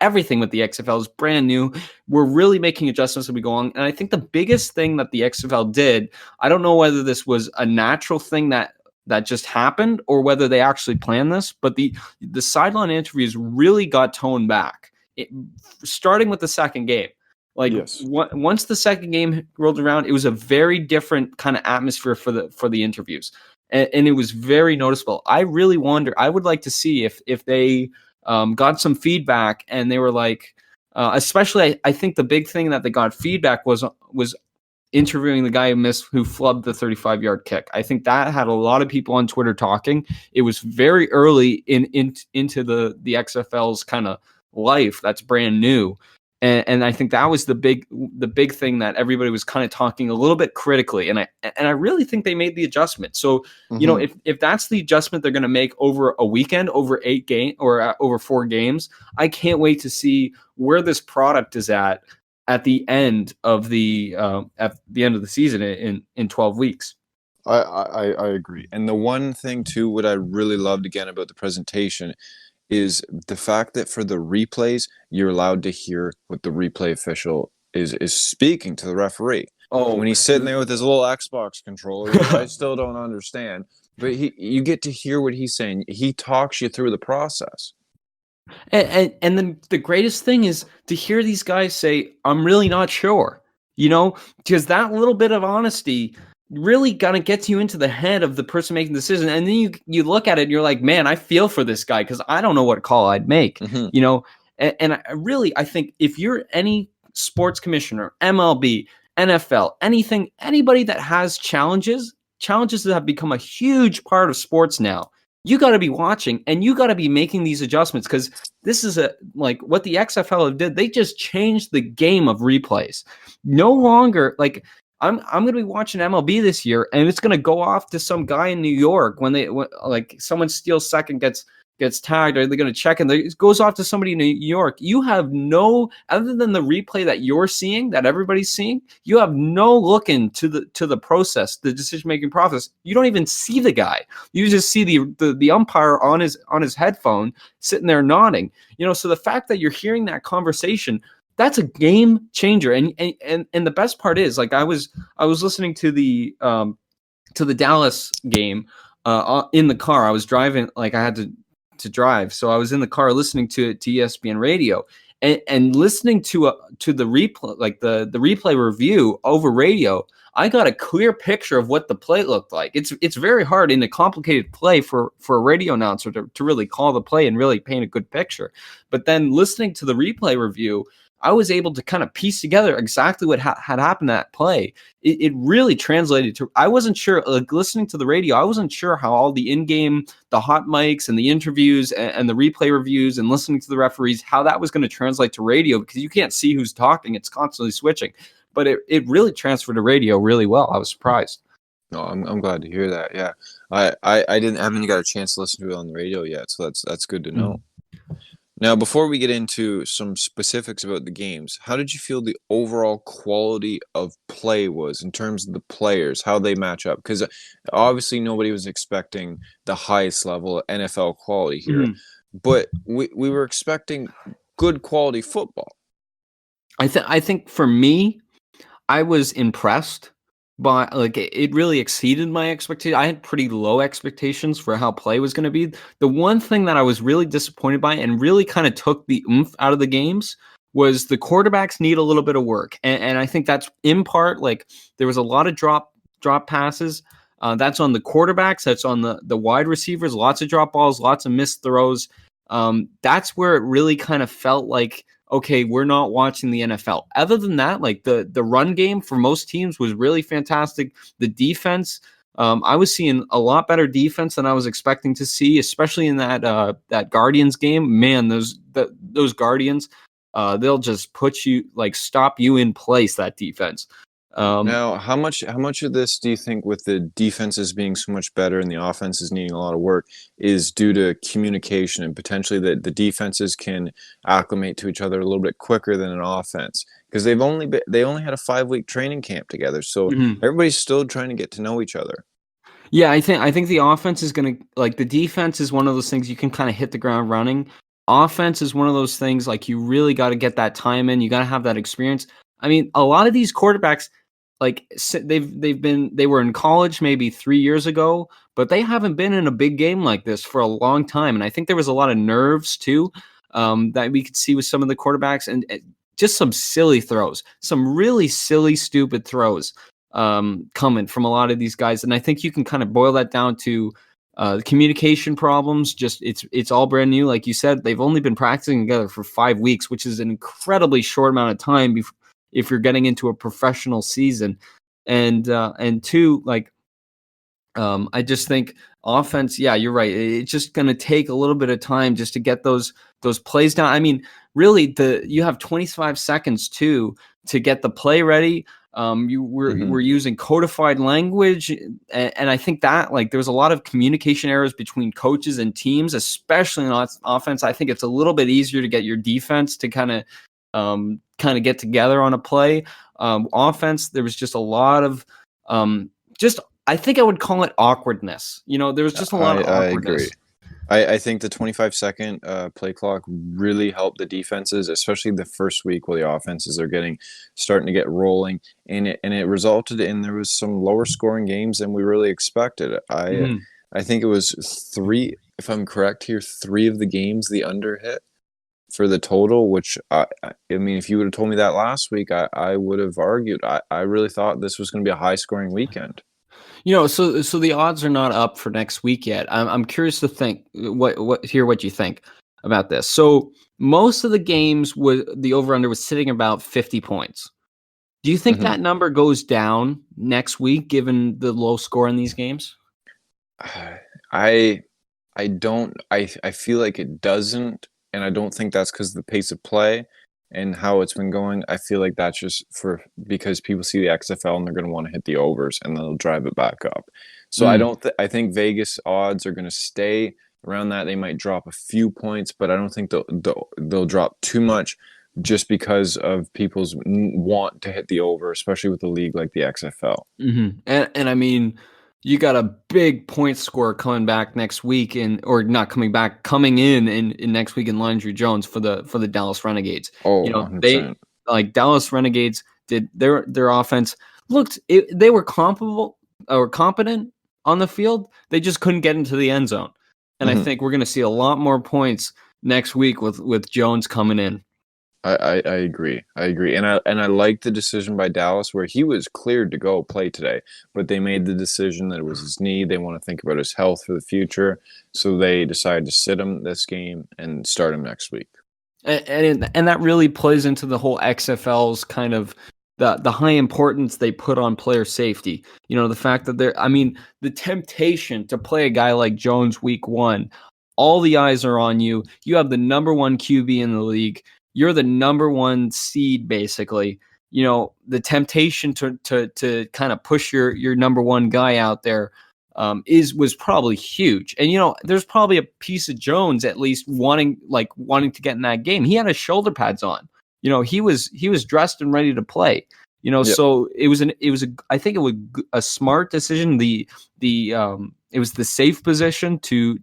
everything with the XFL is brand new. We're really making adjustments as we go on. And I think the biggest thing that the XFL did, I don't know whether this was a natural thing that just happened or whether they actually planned this, but the sideline interviews really got toned back, starting with the second game. Like Yes. Once the second game rolled around, it was a very different kind of atmosphere for the interviews, and it was very noticeable. I really wonder. I would like to see if they got some feedback and they were like, especially I think the big thing that they got feedback was interviewing the guy who flubbed the 35-yard kick. I think that had a lot of people on Twitter talking. It was very early into the XFL's kind of life. That's brand new. And I think that was the big thing that everybody was kind of talking a little bit critically. And I really think they made the adjustment. So, if that's the adjustment they're going to make over a weekend, over 8 games or over 4 games, I can't wait to see where this product is at the end of the season in 12 weeks. I agree. And the one thing too, what I really loved again about the presentation is the fact that for the replays, you're allowed to hear what the replay official is speaking to the referee. Oh, when he's sitting there with his little Xbox controller, which I still don't understand, but you get to hear what he's saying. He talks you through the process. And then the greatest thing is to hear these guys say, "I'm really not sure," because that little bit of honesty really kind of gets you into the head of the person making the decision. And then you look at it and you're like, man, I feel for this guy because I don't know what call I'd make, and I think if you're any sports commissioner, MLB, NFL, anybody that has challenges that have become a huge part of sports now, you got to be watching and you got to be making these adjustments because this is like what the XFL did. They just changed the game of replays. No longer like I'm going to be watching MLB this year, and it's going to go off to some guy in New York when like someone steals second, gets tagged, or they're going to check, and it goes off to somebody in New York. You have no, other than the replay that you're seeing, that everybody's seeing, you have no look into the process, the decision making process. You don't even see the guy. You just see the umpire on his headphone sitting there nodding. So the fact that you're hearing that conversation, that's a game changer. And the best part is, like, I was listening to the Dallas game in the car. I was driving, like I had to drive, so I was in the car listening to ESPN radio and listening to the replay, like the replay review over radio. I got a clear picture of what the play looked like. It's very hard in a complicated play for a radio announcer to really call the play and really paint a good picture. But then listening to the replay review, I was able to kind of piece together exactly what had happened that play. It really translated to, I wasn't sure, like listening to the radio, I wasn't sure how all the in-game, the hot mics and the interviews and the replay reviews and listening to the referees, how that was going to translate to radio, because you can't see who's talking. It's constantly switching. But it really transferred to radio really well. I was surprised. No, I'm glad to hear that. Yeah. I haven't got a chance to listen to it on the radio yet, so that's good to know. Now, before we get into some specifics about the games, how did you feel the overall quality of play was in terms of the players, how they match up? Because obviously nobody was expecting the highest level of NFL quality here, but we were expecting good quality football. I think for me, I was impressed by, like, it really exceeded my expectations. I had pretty low expectations for how play was going to be. The one thing that I was really disappointed by and really kind of took the oomph out of the games was the quarterbacks need a little bit of work. And I think that's in part, like, there was a lot of drop passes. That's on the quarterbacks. That's on the wide receivers. Lots of drop balls, lots of missed throws. That's where it really kind of felt like, okay, we're not watching the NFL. Other than that, like the run game for most teams was really fantastic. The defense, I was seeing a lot better defense than I was expecting to see, especially in that Guardians game. Man, those Guardians, they'll just put you, like, stop you in place, that defense. Now, how much of this do you think, with the defenses being so much better and the offenses needing a lot of work, is due to communication and potentially that the defenses can acclimate to each other a little bit quicker than an offense? Because they only had a 5-week training camp together, so everybody's still trying to get to know each other. Yeah, I think the offense is going to, like, the defense is one of those things you can kind of hit the ground running. offense is one of those things, like, you really gotta get that time in, you gotta have that experience. I mean, a lot of these quarterbacks, like, they were in college maybe 3 years ago, but they haven't been in a big game like this for a long time, and I think there was a lot of nerves too, that we could see with some of the quarterbacks, and just some silly throws, some really silly, stupid throws, coming from a lot of these guys, and I think you can kind of boil that down to communication problems. Just it's all brand new, like you said. They've only been practicing together for 5 weeks, which is an incredibly short amount of time if you're getting into a professional season. And two, like, I just think offense, yeah, you're right. It's just going to take a little bit of time just to get those plays down. I mean, really, you have 25 seconds too to get the play ready. We're using codified language, and I think that, like, there's a lot of communication errors between coaches and teams, especially in offense. I think it's a little bit easier to get your defense to kind of get together on a play. Offense, there was just a lot of just, I think I would call it awkwardness. There was just a lot of awkwardness. I agree. I think the 25-second play clock really helped the defenses, especially the first week while the offenses are starting to get rolling, and it resulted in there was some lower scoring games than we really expected. I think it was 3, if I'm correct here, 3 of the games the under hit for the total, which I mean, if you would have told me that last week, I would have argued. I really thought this was going to be a high scoring weekend. So the odds are not up for next week yet. I'm curious to hear what you think about this. So most of the games, the over under was sitting about 50 points. Do you think that number goes down next week given the low score in these games? I don't. I feel like it doesn't, and I don't think that's because of the pace of play and how it's been going. I feel like that's just because people see the XFL and they're going to want to hit the overs and they'll drive it back up. So I don't. I think Vegas odds are going to stay around that. They might drop a few points, but I don't think they'll drop too much, just because of people's want to hit the over, especially with a league like the XFL. And I mean, you got a big point scorer coming back next week, or not coming back, coming in next week in Landry Jones for the Dallas Renegades. Oh, 100%. Dallas Renegades did their offense they were comparable or competent on the field. They just couldn't get into the end zone. And I think we're going to see a lot more points next week with Jones coming in. I agree. And I like the decision by Dallas where he was cleared to go play today, but they made the decision that it was his knee. They want to think about his health for the future. So they decided to sit him this game and start him next week. And that really plays into the whole XFL's kind of the high importance they put on player safety. The fact that the temptation to play a guy like Jones week 1, all the eyes are on you. You have the number 1 QB in the league. You're the number 1 seed, basically. The temptation to kind of push your number 1 guy out there was probably huge. And there's probably a piece of Jones at least wanting to get in that game. He had his shoulder pads on. He was dressed and ready to play. Yep. So I think it was a smart decision. It was the safe position to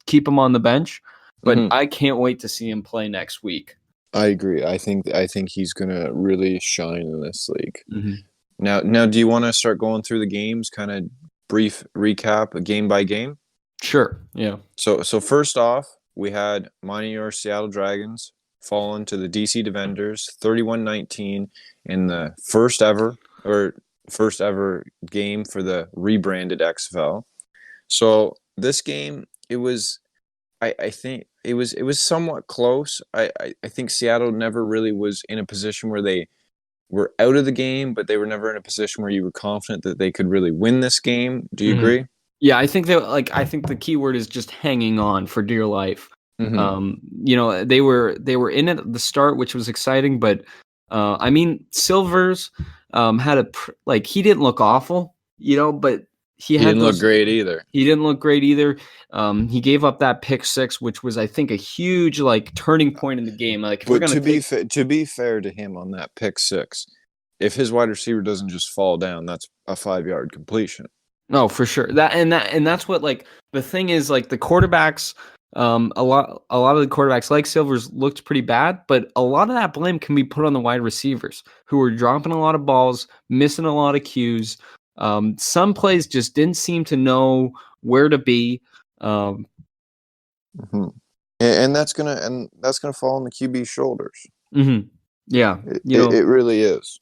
keep him on the bench. But I can't wait to see him play next week. I agree. I think he's gonna really shine in this league. Now, do you want to start going through the games, kind of brief recap, game by game? Sure. Yeah. So first off, we had your Seattle Dragons fallen to the DC Defenders 31-19 in the first ever game for the rebranded XFL. So this game, it was. I think it was somewhat close. I think Seattle never really was in a position where they were out of the game, but they were never in a position where you were confident that they could really win this game. Do you agree? Yeah, I think I think the key word is just hanging on for dear life. They were in it at the start, which was exciting, but Silvers had he didn't look awful, but he didn't look great either. He didn't look great either. He gave up that pick 6, which was, I think, a huge turning point in the game. But to be fair to him on that pick 6, if his wide receiver doesn't just fall down, that's a 5-yard completion. No, for sure. That's what the thing is, the quarterbacks A lot of the quarterbacks like Silvers looked pretty bad, but a lot of that blame can be put on the wide receivers who were dropping a lot of balls, missing a lot of cues. Some plays just didn't seem to know where to be. Mhm. And that's gonna fall on the QB's shoulders. Yeah, It really is.